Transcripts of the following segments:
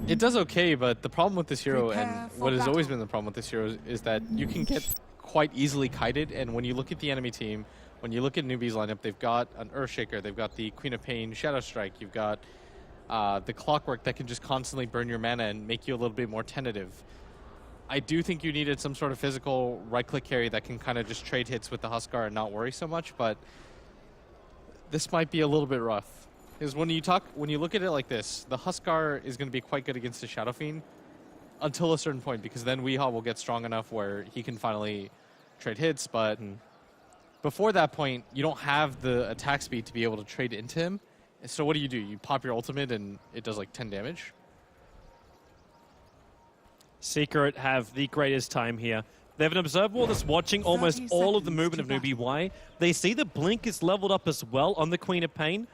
It does okay, but the problem with this hero, and what has always been the problem with this hero, is that you can get quite easily kited, and when you look at the enemy team, when you look at Newbee's lineup, they've got an Earthshaker, they've got the Queen of Pain Shadow Strike, you've got the Clockwork that can just constantly burn your mana and make you a little bit more tentative. I do think you needed some sort of physical right-click carry that can kind of just trade hits with the Huskar and not worry so much, but this might be a little bit rough. Because when you look at it like this, the Huskar is going to be quite good against the Shadow Fiend until a certain point, because then Weehaw will get strong enough where he can finally trade hits, but before that point, you don't have the attack speed to be able to trade into him. So what do? You pop your ultimate and it does like 10 damage? Secret have the greatest time here. They have an observer wall that's watching almost all of the movement of Newbee. Why? They see the blink is leveled up as well on the Queen of Pain,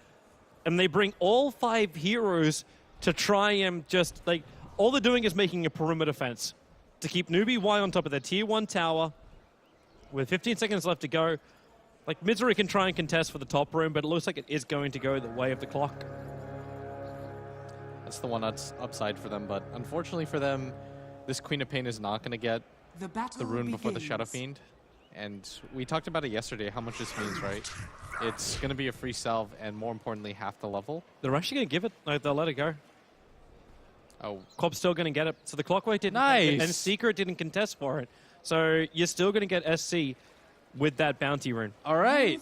and they bring all 5 heroes to try and just, like, all they're doing is making a perimeter fence to keep Newbee Y on top of their tier 1 tower. With 15 seconds left to go, like, Misery can try and contest for the top room, but it looks like it is going to go the way of the clock. That's the one upside for them, but unfortunately for them, this Queen of Pain is not going to get the rune before the Shadow Fiend. And we talked about it yesterday, how much this means, right? It's going to be a free salve, and more importantly, half the level. They're actually going to give it. Like, they'll let it go. Oh. Cobb's still going to get it. So the Clockwork didn't. Nice. And Secret didn't contest for it. So you're still going to get SC with that bounty rune. All right.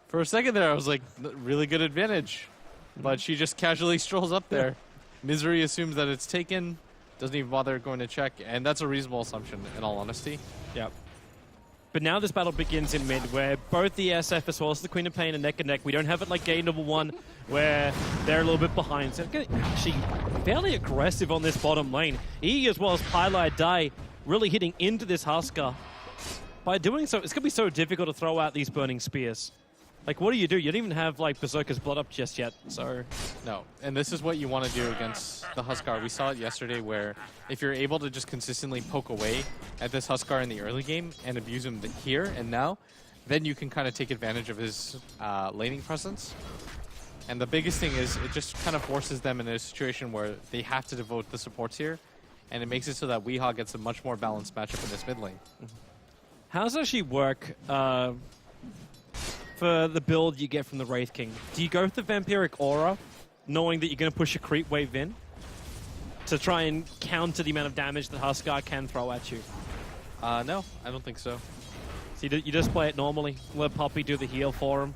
For a second there, I was like, really good advantage. But she just casually strolls up there. Misery assumes that it's taken. Doesn't even bother going to check, and that's a reasonable assumption, in all honesty. Yep. But now this battle begins in mid, where both the SF as well as the Queen of Pain are neck and neck. We don't have it like game number 1, where they're a little bit behind. So actually fairly aggressive on this bottom lane. E as well as Pylai Dai really hitting into this Huskar. By doing so, it's going to be so difficult to throw out these burning spears. Like, what do? You don't even have, like, Berserker's Blood up just yet, so... No, and this is what you want to do against the Huskar. We saw it yesterday where if you're able to just consistently poke away at this Huskar in the early game and abuse him here and now, then you can kind of take advantage of his laning presence. And the biggest thing is it just kind of forces them in a situation where they have to devote the supports here, and it makes it so that Weehaw gets a much more balanced matchup in this mid lane. How does it actually work for the build you get from the Wraith King? Do you go with the Vampiric Aura, knowing that you're going to push a creep wave in to try and counter the amount of damage that Huskar can throw at you? No, I don't think so. So you just play it normally, let Poppy do the heal for him?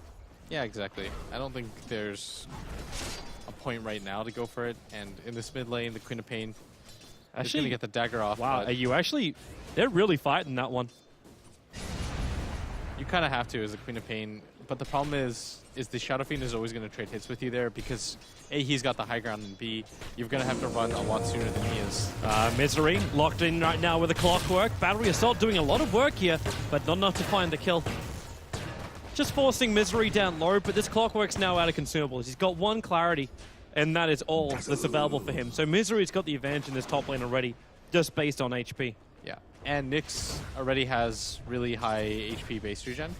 Yeah, exactly. I don't think there's a point right now to go for it, and in this mid lane, the Queen of Pain is going to get the dagger off. Wow, are you actually... They're really fighting that one. You kind of have to as a Queen of Pain, but the problem is the Shadow Fiend is always going to trade hits with you there because A, he's got the high ground, and B, you're going to have to run a lot sooner than he is. Misery locked in right now with a Clockwork. Battery Assault doing a lot of work here, but not enough to find the kill. Just forcing Misery down low, but this Clockwork's now out of consumables. He's got 1 clarity, and that is all that's available for him. So Misery's got the advantage in this top lane already, just based on HP. Yeah, and Nyx already has really high HP base regen.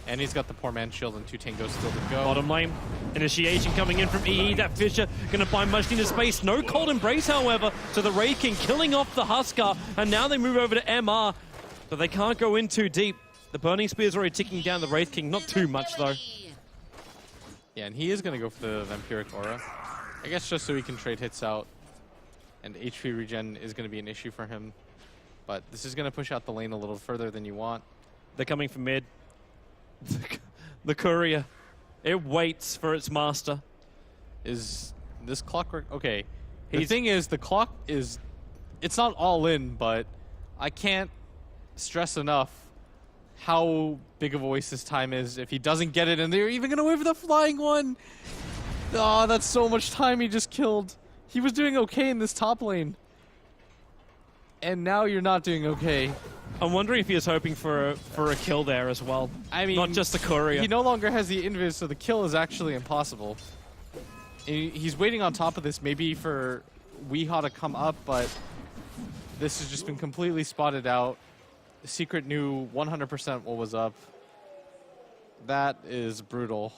And he's got the Poor Man's Shield and 2 Tangos still to go. Bottom lane, initiation coming in from EE. That Fisher going to find much needed space. No Cold Embrace, however. So the Wraith King killing off the Huskar. And now they move over to MR. But they can't go in too deep. The Burning Spear's already ticking down the Wraith King. Not too much, though. Yeah, and he is going to go for the Vampiric Aura. I guess just so he can trade hits out. And HP regen is going to be an issue for him. But this is going to push out the lane a little further than you want. They're coming from mid. The courier, it waits for its master. Is this Clockwork? Okay. The thing is, the clock is, it's not all in, but I can't stress enough how big of a waste this time is if he doesn't get it, and they're even going to wait for the flying one. Oh, that's so much time he just killed. He was doing okay in this top lane. And now you're not doing okay. I'm wondering if he was hoping for a kill there as well. I mean, not just the courier. He no longer has the invis, so the kill is actually impossible. And he's waiting on top of this, maybe for Weehaw to come up, but this has just been completely spotted out. The Secret knew 100% what was up. That is brutal.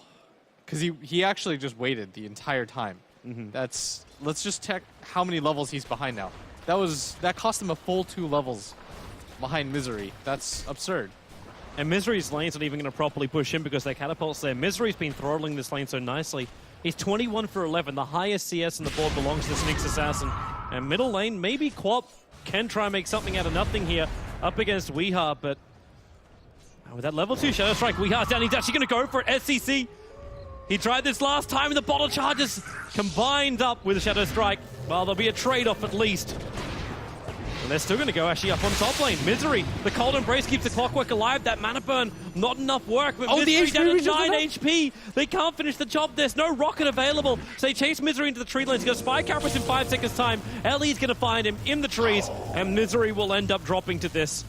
Because he actually just waited the entire time. Let's just check how many levels he's behind now. That cost him a full 2 levels behind Misery. That's absurd. And Misery's lane's not even going to properly push him because their catapults there. Misery's been throttling this lane so nicely. He's 21 for 11. The highest CS on the board belongs to Sneaks Assassin. And middle lane, maybe Quap can try and make something out of nothing here up against Weeha, but with that level 2 Shadow Strike, Weeha's down. He's actually going to go for it. SCC. He tried this last time and the bottle charges combined up with a Shadow Strike. Well, there'll be a trade-off at least. And they're still going to go actually up on top lane. Misery, the Cold Embrace keeps the clockwork alive. That mana burn, not enough work. But Misery down to 9 HP. They can't finish the job. There's no rocket available. So they chase Misery into the tree lane. He's going to spy Caprus in 5 seconds time. Ellie's going to find him in the trees. And Misery will end up dropping to this.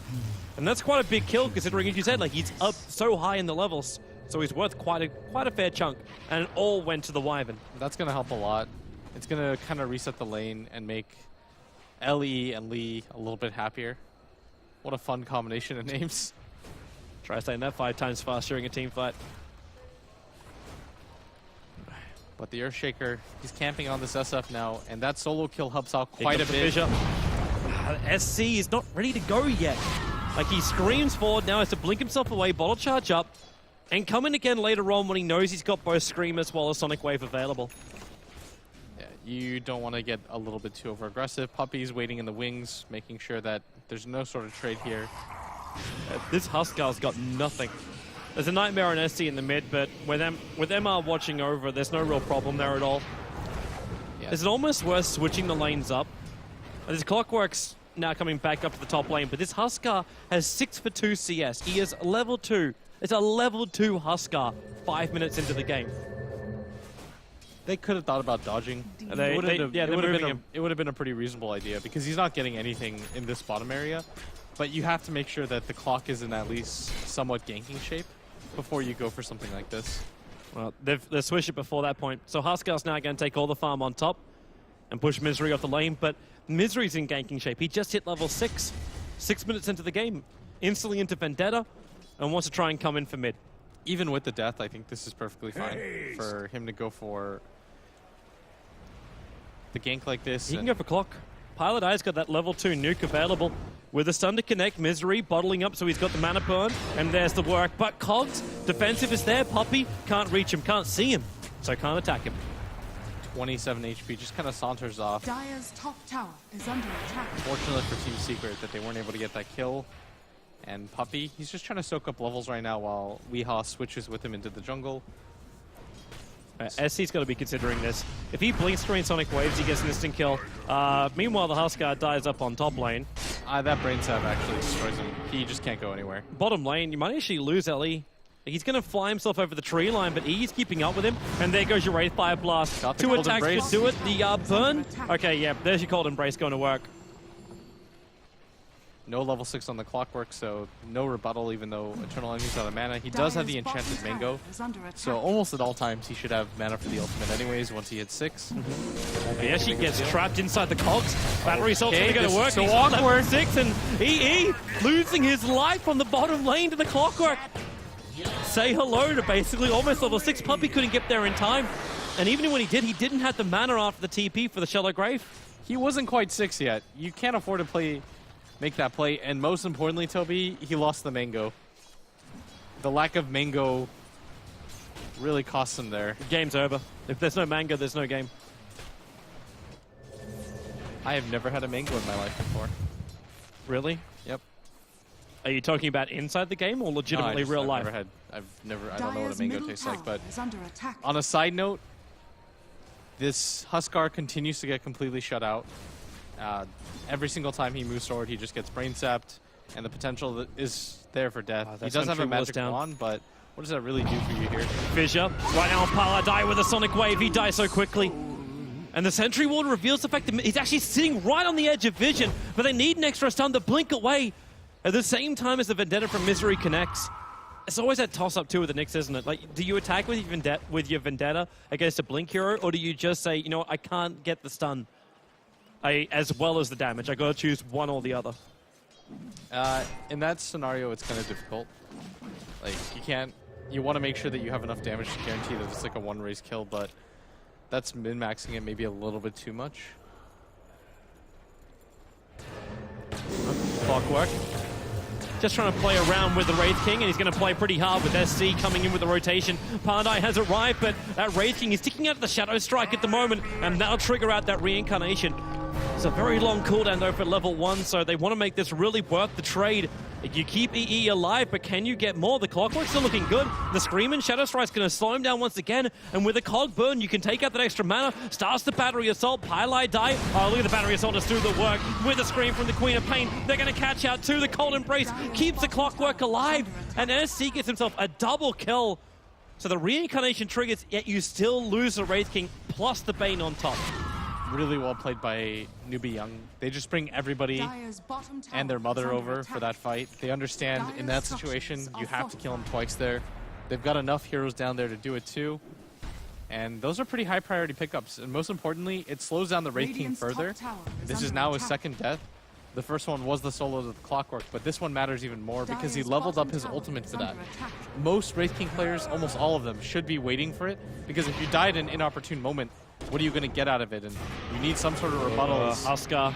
And that's quite a big kill considering, as you said, like he's up so high in the levels. So he's worth quite a fair chunk. And it all went to the Wyvern. That's going to help a lot. It's going to kind of reset the lane and make Ellie and Lee a little bit happier. What a fun combination of names. Try saying that 5 times fast during a team fight. But the Earthshaker, he's camping on this SF now, and that solo kill helps out quite a bit. SC is not ready to go yet. Like he screams forward now, has to blink himself away, bottle charge up, and come in again later on when he knows he's got both Scream as well as Sonic Wave available. Yeah, you don't want to get a little bit too over-aggressive. Puppy's waiting in the wings, making sure that there's no sort of trade here. This Huskar's got nothing. There's a Nightmare on SC in the mid, but with MR watching over, there's no real problem there at all. Yeah. Is it almost worth switching the lanes up? This Clockwork's now coming back up to the top lane, but this Huskar has 6 for 2 CS. He is level 2. It's a level 2 Huskar 5 minutes into the game. They could have thought about dodging. It would have been a pretty reasonable idea because he's not getting anything in this bottom area. But you have to make sure that the clock is in at least somewhat ganking shape before you go for something like this. Well, they've switched it before that point. So Huskar's now going to take all the farm on top and push Misery off the lane, but Misery's in ganking shape. He just hit level 6, 6 minutes into the game, instantly into Vendetta, and wants to try and come in for mid. Even with the death, I think this is perfectly fine for him to go for the gank like this. He can go for clock. Pilot Eye's got that level 2 nuke available. With the stun to connect, Misery bottling up so he's got the mana burn, and there's the work. But Cogs, defensive is there. Puppy can't reach him, can't see him, so can't attack him. 27 HP, just kind of saunters off. Dire's top tower is under attack. Fortunately for Team Secret that they weren't able to get that kill. And Puppy, he's just trying to soak up levels right now while Weeha switches with him into the jungle. SC's got to be considering this. If he blink screen Sonic Waves, he gets an instant kill. Meanwhile, the Huskar dies up on top lane. That Brain Stab actually destroys him. He just can't go anywhere. Bottom lane, you might actually lose LE. He's going to fly himself over the tree line, but he's keeping up with him. And there goes your Wraith Fire Blast. 2 attacks should do it. The burn. Okay, yeah, there's your Cold Embrace going to work. No level 6 on the Clockwork, so no rebuttal even though Eternal Enemy's out of mana. He does have the Enchanted Mango, so almost at all times he should have mana for the ultimate anyways once he hits 6. He actually gets trapped inside the cogs. Battery Assault's going to work. So awkward. 6 and EE losing his life on the bottom lane to the Clockwork. Say hello to basically almost level 6. Puppy couldn't get there in time. And even when he did, he didn't have the mana after the TP for the Shallow Grave. He wasn't quite 6 yet. You can't afford to make that play, and most importantly, Toby, he lost the Mango. The lack of Mango really cost him there. Game's over. If there's no Mango, there's no game. I have never had a Mango in my life before. Really? Yep. Are you talking about inside the game or legitimately real life? I don't know what a Mango tastes like, but under attack. On a side note, this Huskar continues to get completely shut out. Every single time he moves forward, he just gets brain sapped, and the potential is there for death. He does have a magic wand, but what does that really do for you here? Fissure, right now on Pala, die with a Sonic Wave. He dies so quickly. And the Sentry Ward reveals the fact that he's actually sitting right on the edge of vision, but they need an extra stun to blink away at the same time as the Vendetta from Misery connects. It's always that toss-up too with the Nyx, isn't it? Like, do you attack with your Vendetta against a Blink hero, or do you just say, you know what, I can't get the stun as well as the damage? I gotta choose one or the other. In that scenario, it's kind of difficult. Like, you want to make sure that you have enough damage to guarantee that it's like a one-race kill, but that's min-maxing it maybe a little bit too much. Clockwork. Just trying to play around with the Wraith King, and he's going to play pretty hard with SC coming in with the rotation. Pandai has arrived, but that Wraith King is sticking out the Shadow Strike at the moment, and that'll trigger out that reincarnation. It's a very long cooldown though for level 1, so they want to make this really worth the trade. You keep EE alive, but can you get more? The Clockwork's still looking good. The Scream and Shadow Strike's going to slow him down once again, and with a Cog Burn, you can take out that extra mana. Starts the Battery Assault, Pylai die. Oh, look at the Battery Assault just do the work. With a Scream from the Queen of Pain, they're going to catch out too. The Cold Embrace keeps the Clockwork alive, and SC gets himself a double kill. So the reincarnation triggers, yet you still lose the Wraith King, plus the Bane on top. Really well played by Newbee Young. They just bring everybody and their mother over for that fight. They understand in that situation, you have to kill him twice there. They've got enough heroes down there to do it too. And those are pretty high priority pickups. And most importantly, it slows down the Wraith King further. This is now his second death. The first one was the solo of the Clockwork, but this one matters even more because he leveled up his ultimate for that. Most Wraith King players, almost all of them, should be waiting for it, because if you die at an inopportune moment, what are you going to get out of it? And you need some sort of rebuttals. Huskar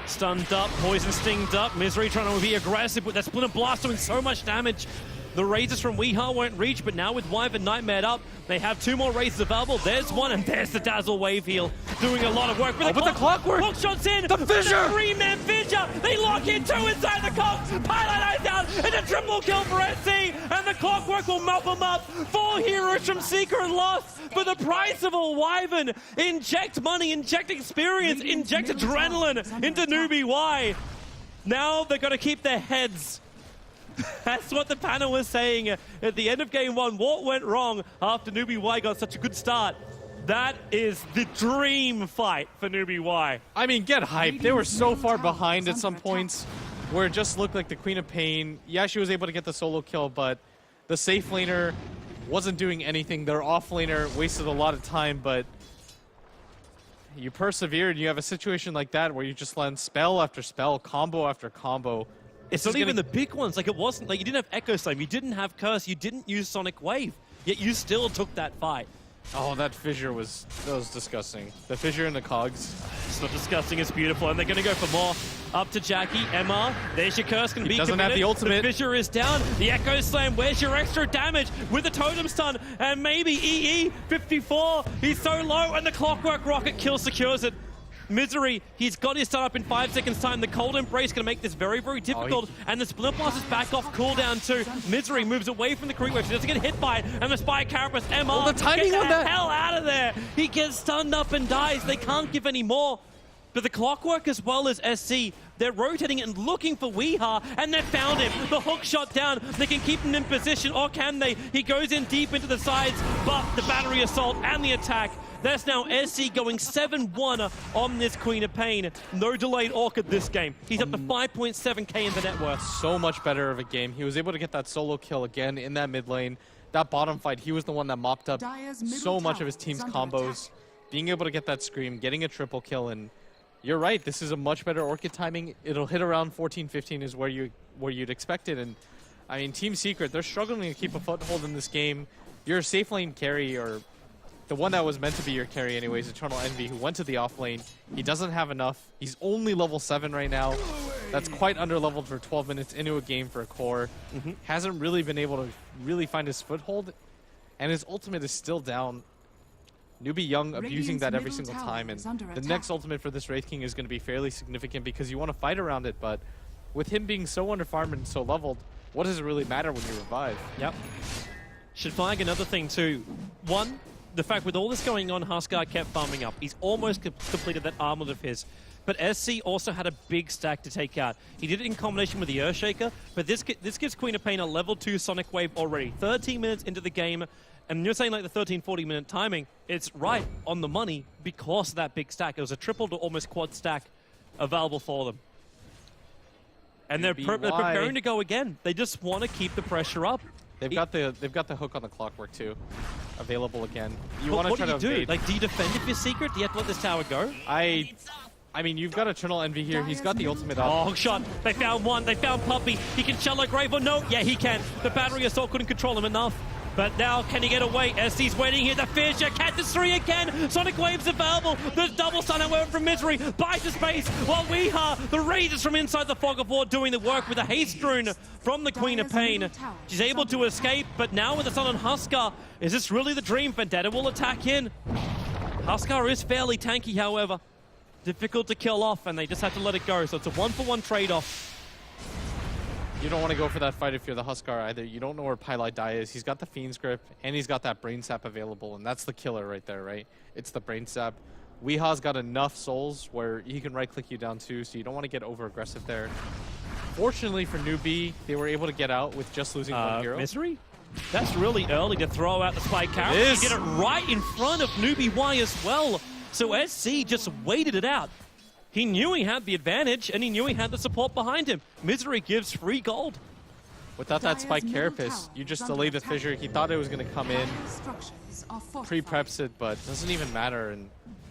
stunned up, Poison stinged up, Misery trying to be aggressive with that Splinter Blast doing so much damage. The Razors from Weeha won't reach, but now with Wyvern Nightmared up, they have 2 more Razors available. There's one, and there's the Dazzle Wave Heal, doing a lot of work. But the Clockwork! Hook shots in! The Fissure! 3-man Fissure! They lock in 2 inside the Cogs! Pilot eyes down! It's a triple kill for SC! And the Clockwork will mop them up! 4 heroes from Seeker and Lost for the price of a Wyvern! Inject money, inject experience, inject adrenaline into Newbee Y! Now they're going to keep their heads. That's what the panel was saying at the end of game 1. What went wrong after Newbee Y got such a good start? That is the dream fight for Newbee Y. I mean, get hyped. They were so far behind at some points where it just looked like the Queen of Pain. Yeah, she was able to get the solo kill, but the safe laner wasn't doing anything. Their off laner wasted a lot of time, but you persevered. You have a situation like that where you just land spell after spell, combo after combo. It's not even the big ones. Like, it wasn't like you didn't have Echo Slam, you didn't have Curse, you didn't use Sonic Wave, yet you still took that fight. Oh, that fissure was disgusting. The fissure in the cogs. It's not disgusting, it's beautiful, and they're going to go for more. Up to Jackie, MR, there's your Curse, can be doesn't committed. have the ultimate. The fissure is down, the Echo Slam, where's your extra damage with the Totem Stun, and maybe EE, 54, he's so low, and the Clockwork Rocket kill secures it. Misery, he's got his stun up in 5 seconds time. The Cold Embrace going to make this very, very difficult. And the Split Blast is back off cooldown too. Misery moves away from the creep wave. She doesn't get hit by it. And the Spire Carapace, MR, the timing get on the that. hell out of there. He gets stunned up and dies. They can't give any more. But the Clockwork as well as SC, they're rotating and looking for Weeha, and they found him. The hook shot down. They can keep him in position, or can they? He goes in deep into the sides, but the Battery Assault and the attack. That's now SC going 7-1 on this Queen of Pain. No delayed Orchid this game. He's up to 5.7k in the net worth. So much better of a game. He was able to get that solo kill again in that mid lane. That bottom fight, he was the one that mopped up so much of his team's combos. Being able to get that Scream, getting a triple kill, and you're right, this is a much better Orchid timing. It'll hit around 14-15 is where you'd expect it. And I mean, Team Secret, they're struggling to keep a foothold in this game. You're a safe lane carry, or the one that was meant to be your carry anyways, Eternal Envy, who went to the off lane. He doesn't have enough. He's only level 7 right now. That's quite under-leveled for 12 minutes into a game for a core. Hasn't really been able to really find his foothold, and his ultimate is still down. Newbee Young abusing that every single time, and the next ultimate for this Wraith King is going to be fairly significant because you want to fight around it, but with him being so underfarmed and so leveled, what does it really matter when you revive? Yep. Should flag another thing too. One, the fact with all this going on, Huskar kept farming up. He's almost completed that armlet of his. But SC also had a big stack to take out. He did it in combination with the Earthshaker, but this gives Queen of Pain a level 2 Sonic Wave already. 13 minutes into the game, and you're saying like the 13-40 minute timing, it's right on the money because of that big stack. It was a triple to almost quad stack available for them. And they're preparing to go again. They just want to keep the pressure up. They've got the hook on the Clockwork too, available again. You want to try to what do you do? evade. Like, do you defend if you're Secret? Do you have to let this tower go? I mean, you've got Eternal Envy here. He's got the ultimate up. Oh, hook shot. They found one. They found Puppey. He can shell like Grave or no? Yeah, he can. The Battery Assault couldn't control him enough. But now, can he get away? SC's waiting here. The Fisher catches 3 again. Sonic Wave's available. There's double stun, however, from Misery. Buys the space while Weeha, the Raiders from inside the Fog of War, doing the work with a haste rune from the Queen of Pain. She's able to escape, but now with the stun on Huskar, is this really the dream? Vendetta will attack in. Huskar is fairly tanky, however. Difficult to kill off, and they just have to let it go. So it's a 1-for-1 trade-off. You don't want to go for that fight if you're the Huskar either. You don't know where Pylai Dai is. He's got the Fiend's Grip, and he's got that Brain Sap available, and that's the killer right there, right? It's the Brain Sap. Weeha's got enough souls where he can right-click you down too, so you don't want to get over-aggressive there. Fortunately for Newbee, they were able to get out with just losing one hero. Misery? That's really early to throw out the Spike Carrot. He did it right in front of Newbee Y as well. So SC just waited it out. He knew he had the advantage, and he knew he had the support behind him. Misery gives free gold. Without that Spike Carapace, you just delay the fissure. He thought it was going to come in, pre-preps it, but doesn't even matter. And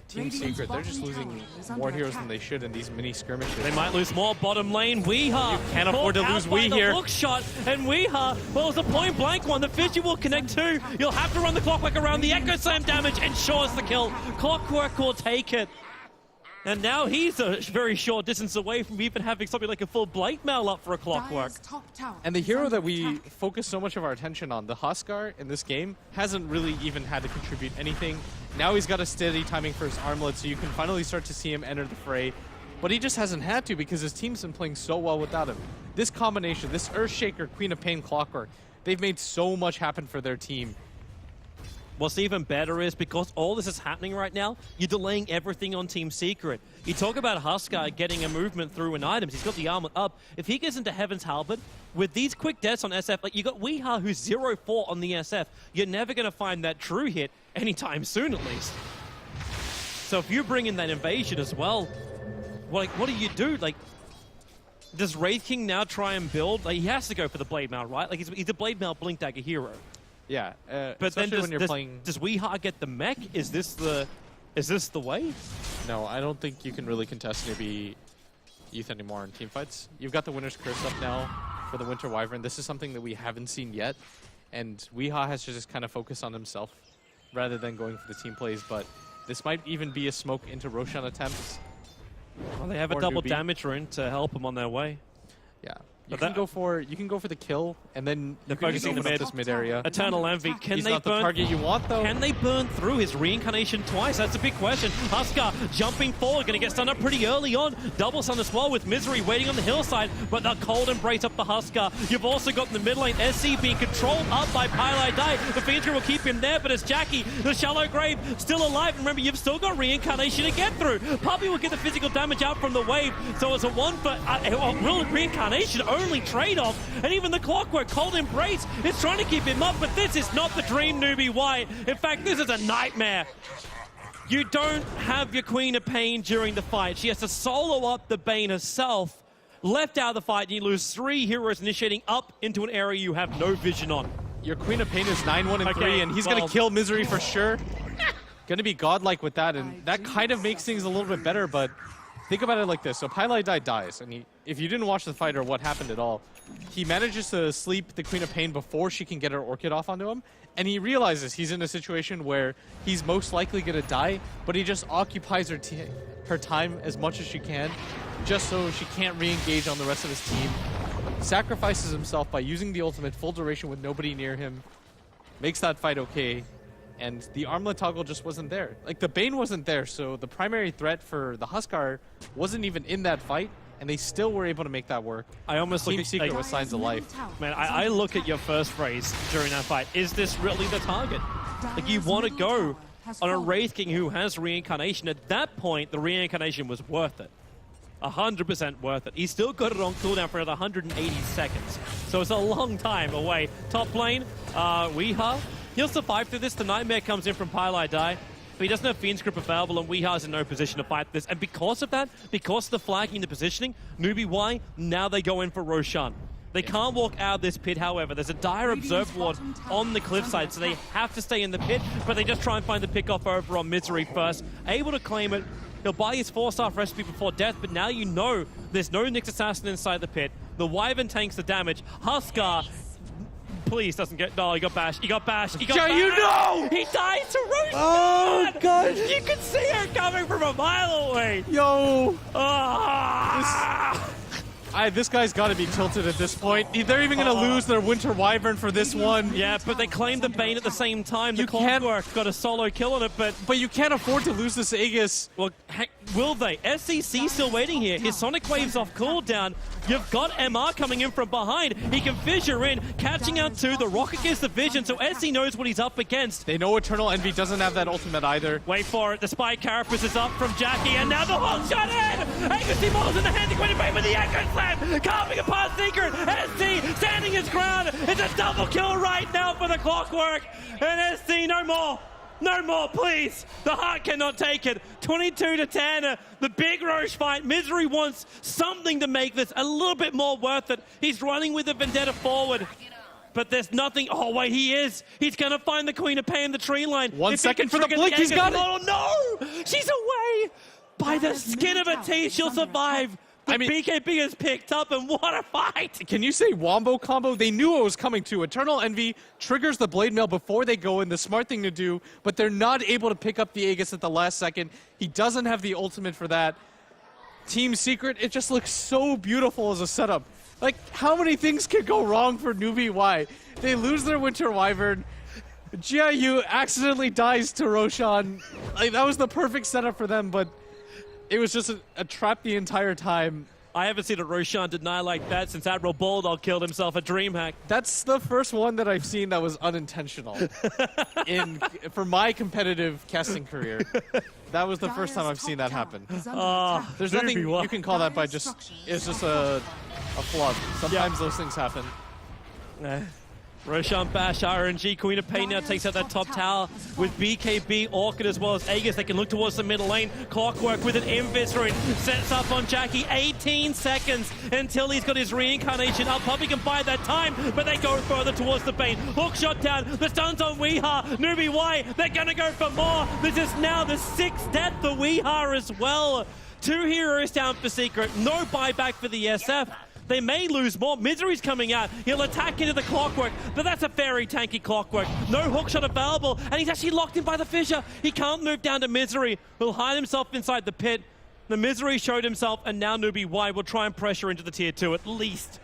Team Secret, they're just losing more heroes than they should in these mini skirmishes. They might lose more bottom lane. Weeha, you can't afford to lose Wee here. Hook shot, and Weeha, well, it's a point blank one. The Fishy will connect too. You'll have to run the Clockwork around the Echo Slam damage, and Shaw's the kill. Clockwork will take it. And now he's a very short distance away from even having something like a full Blade Mail up for a Clockwork. And the hero that we focus so much of our attention on, the Huskar, in this game, hasn't really even had to contribute anything. Now he's got a steady timing for his armlet, so you can finally start to see him enter the fray. But he just hasn't had to because his team's been playing so well without him. This combination, this Earthshaker, Queen of Pain, Clockwork, they've made so much happen for their team. What's even better is because all this is happening right now, you're delaying everything on Team Secret. You talk about Huskar getting a movement through in items. He's got the armor up. If he gets into Heaven's Halberd, with these quick deaths on SF, like you got Weeha who's 0-4 on the SF, you're never going to find that true hit anytime soon at least. So if you bring in that invasion as well, what do you do? Like, does Wraith King now try and build? Like, he has to go for the Blade Mail, right? Like he's a Blade Mail Blink Dagger hero. Yeah, but then when you're playing... does Weeha get the mech? Is this the way? No, I don't think you can really contest Newbee Youth anymore in team fights. You've got the Winter's Curse up now for the Winter Wyvern. This is something that we haven't seen yet, and Weeha has to just kind of focus on himself rather than going for the team plays, but this might even be a smoke into Roshan attempts. Well, they have a double damage rune to help them on their way. Yeah. You can go for the kill, and then you can just open up this mid area. Eternal Envy. He's not the target you want, though. Can they burn through his reincarnation twice? That's a big question. Huskar jumping forward, going to get stunned up pretty early on. Double stun as well with Misery waiting on the hillside, but the cold embrace up the Huskar. You've also got in the mid lane SC being controlled up by Pylai Dai. The Fiendry will keep him there, but it's Jackie, the Shallow Grave, still alive. And remember, you've still got reincarnation to get through. Puppy will get the physical damage out from the wave, so it's a one for real reincarnation only trade-off. And even the Clockwork, Cold Embrace, is trying to keep him up, but this is not the dream Newbee White. In fact, this is a nightmare. You don't have your Queen of Pain during the fight. She has to solo up the Bane herself. Left out of the fight, you lose 3 heroes initiating up into an area you have no vision on. Your Queen of Pain is 9-1-3, and he's going to kill Misery for sure. Going to be godlike with that, and that kind of makes things a little bit better, but think about it like this. So Pylai Dai dies, and if you didn't watch the fight or what happened at all, he manages to sleep the Queen of Pain before she can get her Orchid off onto him, and he realizes he's in a situation where he's most likely going to die, but he just occupies her time as much as she can, just so she can't re-engage on the rest of his team. Sacrifices himself by using the ultimate full duration with nobody near him, makes that fight okay, and the armlet toggle just wasn't there. Like, the Bane wasn't there, so the primary threat for the Huskar wasn't even in that fight, and they still were able to make that work. I almost look Team at Secret with signs of life. Man, I look at your first phrase during that fight. Is this really the target? Like, you want to go on a Wraith King who has reincarnation. At that point, the reincarnation was worth it. 100% worth it. He's still got it on cooldown for another 180 seconds. So it's a long time away. Top lane, Weeha. He'll survive through this. The Nightmare comes in from Pylai Dai. But he doesn't have Fiend's Grip available, and Weeha's in no position to fight this. And because of that, because of the flagging, the positioning, Newbee Y, now they go in for Roshan. They can't walk out of this pit, however. There's a dire Observe Ward on the cliffside, so they have to stay in the pit, but they just try and find the pick-off over on Misery first. Able to claim it. He'll buy his 4-star recipe before death, but now you know there's no Nyx Assassin inside the pit. The Wyvern tanks the damage. Huskar please doesn't get... No, he got bashed. He got bashed. He got Jay, you know! He died to Roshan! Oh, God! You can see her coming from a mile away! Yo! Ah! This guy's got to be tilted at this point. They're even going to lose their Winter Wyvern for this one. Yeah, but they claimed the Bane at the same time. The You can't- Clockwork got a solo kill on it, but... But you can't afford to lose this Aegis. Well, heck, will they? SCC still waiting here. His Sonic Wave's off cooldown. You've got MR coming in from behind. He can fissure in, catching out to the Rocket gets the vision, so SC knows what he's up against. They know Eternal Envy doesn't have that ultimate either. Wait for it. The Spy Carapace is up from Jackie, and now the hook shot in! Agency Models in the hand to Queen with the Echo Slam! Carving apart Secret! SC standing his ground! It's a double kill right now for the Clockwork! And SC, no more! No more, please! The heart cannot take it. 22-10, the big Roche fight. Misery wants something to make this a little bit more worth it. He's running with the Vendetta forward. But there's nothing. Oh, wait, he is. He's going to find the Queen of Pain, the tree line. 1 second for the blink. He's got it. Oh, no! She's away! By the skin of her teeth, she'll survive. The BKB is picked up, and what a fight! Can you say wombo combo? They knew it was coming to. Eternal Envy triggers the Blade Mail before they go in, the smart thing to do, but they're not able to pick up the Aegis at the last second. He doesn't have the ultimate for that. Team Secret, it just looks so beautiful as a setup. Like, how many things could go wrong for Newbee Y? They lose their Winter Wyvern. GIU accidentally dies to Roshan. Like, that was the perfect setup for them, but it was just a trap the entire time. I haven't seen a Roshan deny like that since Admiral Bulldog killed himself at DreamHack. That's the first one that I've seen that was unintentional for my competitive casting career. That was the first time I've seen that happen. There's nothing you can call that by just, it's just a flub. Sometimes those things happen. Roshan Bash, RNG, Queen of Pain now takes out that top tower with BKB, Orchid as well as Aegis. They can look towards the middle lane. Clockwork with an Invis rune sets up on Jackie. 18 seconds until he's got his reincarnation up. Puppy can buy that time, but they go further towards the Bane. Hook shot down. The stun's on Weehaw. Newbee Y, they're going to go for more. This is now the 6th death for Weehaw as well. 2 heroes down for Secret. No buyback for the SF. They may lose more. Misery's coming out. He'll attack into the Clockwork, but that's a very tanky Clockwork. No hookshot available, and he's actually locked in by the fissure. He can't move down to Misery. He'll hide himself inside the pit. The Misery showed himself, and now Newbee Y will try and pressure into the tier 2 at least.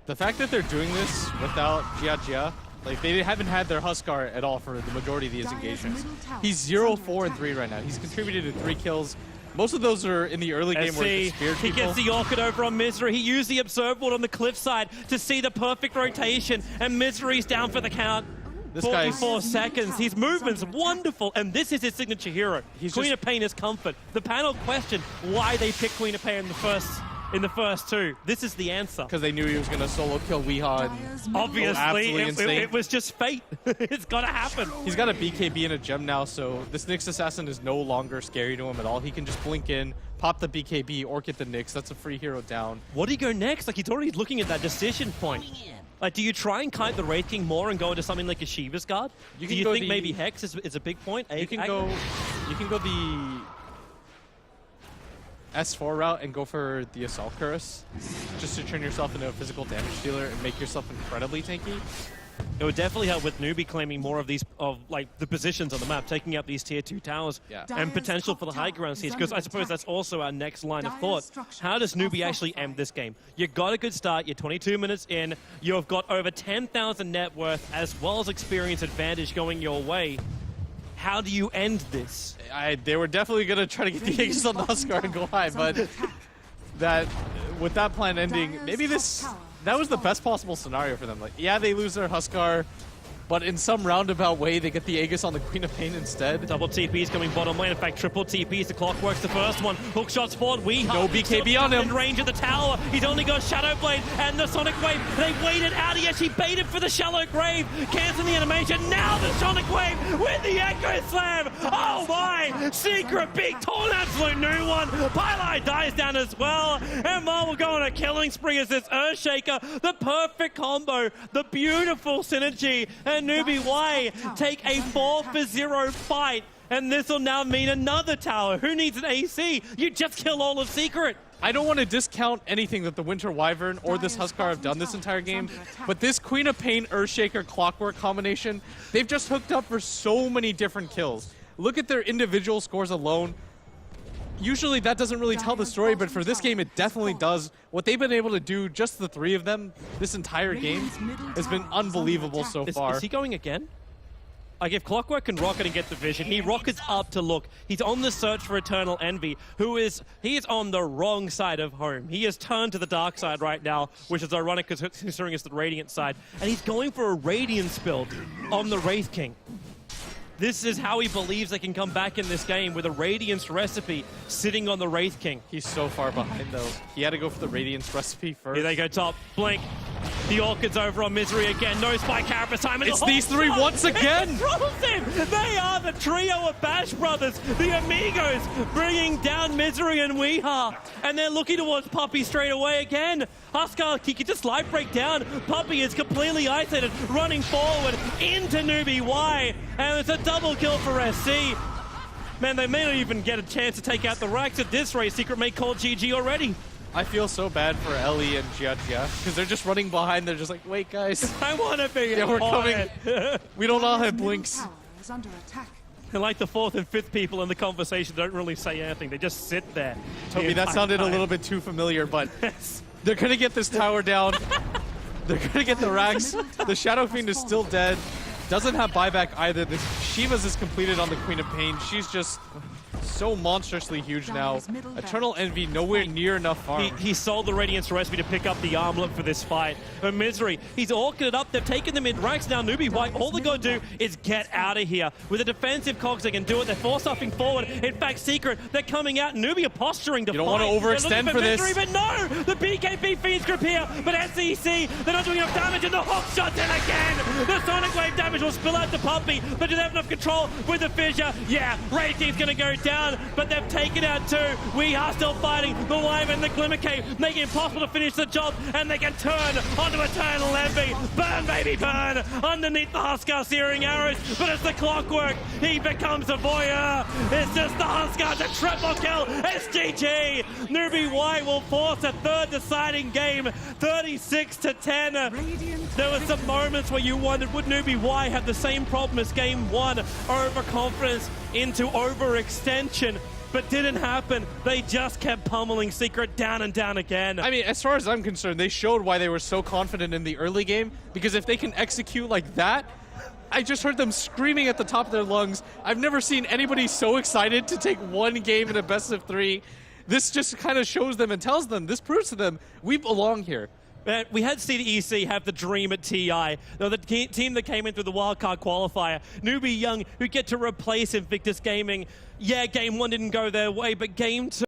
The fact that they're doing this without Gia, like they haven't had their Huskar at all for the majority of these engagements. He's 0-4-3 right now. He's contributed to 3 kills. Most of those are in the early game where he speared people. He gets the Orchid over on Misery. He used the Observable on the cliffside to see the perfect rotation, and Misery's down for the count. This 44 seconds. His movement's wonderful, and this is his signature hero. Queen of Pain is comfort. The panel questioned why they picked Queen of Pain in the first 2. This is the answer. Because they knew he was going to solo kill Weehaw. Obviously, it was just fate. It's got to happen. He's got a BKB and a gem now, so this Nyx Assassin is no longer scary to him at all. He can just blink in, pop the BKB, or get the Nyx. That's a free hero down. What do you go next? Like, he's already looking at that decision point. Like, do you try and kite the Wraith King more and go into something like a Shiva's Guard? Do you think maybe Hex is a big point? You can go the S4 route and go for the Assault Curse, just to turn yourself into a physical damage dealer and make yourself incredibly tanky. It would definitely help with Newbee claiming more of these, like the positions on the map, taking up these tier 2 towers, and potential for the high ground siege. Because I suppose that's also our next line of thought. How does Newbee actually end this game? You got a good start. You're 22 minutes in. You've got over 10,000 net worth as well as experience advantage going your way. How do you end this? They were definitely going to try to get the Aegis on the Huskar and go high, but with that plan ending, maybe that was the best possible scenario for them. Like, yeah, they lose their Huskar, but in some roundabout way, they get the Aegis on the Queen of Pain instead. Double TPs coming bottom lane. In fact, triple TPs. The clock works the first one. Hook shots forward. No BKB on him. In range of the tower. He's only got Shadow Blade and the Sonic Wave. They waited out. He actually baited for the Shallow Grave. Canceling the animation. Now the Sonic Wave with the Echo Slam. Oh my! Secret big, tall, absolute new one. Pylai dies down as well. And Mar will go on a killing spree as this Earthshaker. The perfect combo. The beautiful synergy. And Newbee Y take a 4-for-0 fight And this will now mean another tower. Who needs an AC? You just kill all of Secret. I don't want to discount anything that the Winter Wyvern or this Huskar have done this entire game, but this Queen of Pain, Earthshaker, Clockwork combination, they've just hooked up for so many different kills. Look at their individual scores alone. Usually that doesn't really tell the story, but for this game it definitely does. What they've been able to do, just the three of them, this entire game, has been unbelievable so far. Is he going again? Like, if Clockwork can rocket and get the vision, he rockets up to look. He's on the search for Eternal Envy, he is on the wrong side of home. He has turned to the dark side right now, which is ironic considering it's the Radiant side. And he's going for a Radiance build on the Wraith King. This is how he believes they can come back in this game, with a Radiance recipe sitting on the Wraith King. He's so far behind though. He had to go for the Radiance recipe first. Here they go top. Blink. The Orchid's over on Misery again. No Spike Carapace time. It's these three once again! It controls him! They are the trio of Bash Brothers, the Amigos, bringing down Misery and Weeha. And they're looking towards Puppey straight away again. Huskar, he can just life break down. Puppey is completely isolated, running forward into Newbee Y. And it's a double kill for SC. Man, they may not even get a chance to take out the Racks at this rate. Secret may call GG already. I feel so bad for Ellie and Jia because they're just running behind. They're just like, wait, guys. I want to be we're coming. We don't all have blinks. And like the fourth and fifth people in the conversation don't really say anything. They just sit there. Toby, that sounded a little bit too familiar, but they're going to get this tower down. They're going to get the Rags. The Shadow Fiend is still dead. Doesn't have buyback either. This Shiva's is completed on the Queen of Pain. She's just so monstrously huge now. Eternal Envy nowhere near enough farm. He sold the Radiance recipe to pick up the armlet for this fight. But Misery, he's orchided up. They've taken the mid-ranks now. Newbee White, all they got to do is get out of here. With the defensive cogs, they can do it. They're force-upping forward. In fact, Secret, they're coming out. Newbee are posturing to fight. You don't want to overextend for this. Misery, but no! The BKB Fiends grip here. But SEC, they're not doing enough damage, and the Hawk shot in again! The Sonic Wave damage will spill out to Puppey, but do they have enough control with the fissure? Yeah, Raging's gonna go down, but they've taken out two. We are still fighting the Wyvern, the Glimmer Cave, making it impossible to finish the job, and they can turn onto Eternal Envy. Burn, baby, burn! Underneath the Huskar searing arrows, but it's the Clockwork. He becomes a voyeur. It's just the Huskar to triple kill. SGG. Newbee Y will force a third deciding game, 36-10. There were some moments where you wondered, would Newbee Y have the same problem as game one? Overconfidence into overextension. But didn't happen. They just kept pummeling Secret down and down again. I mean, as far as I'm concerned, they showed why they were so confident in the early game, because if they can execute like that, I just heard them screaming at the top of their lungs. I've never seen anybody so excited to take one game in a best of three. This just kind of shows them and tells them, this proves to them, we belong here. We had CDEC have the dream at TI. They're the team that came in through the wildcard qualifier. Newbee Young, who get to replace Invictus Gaming. Yeah, game one didn't go their way, but game two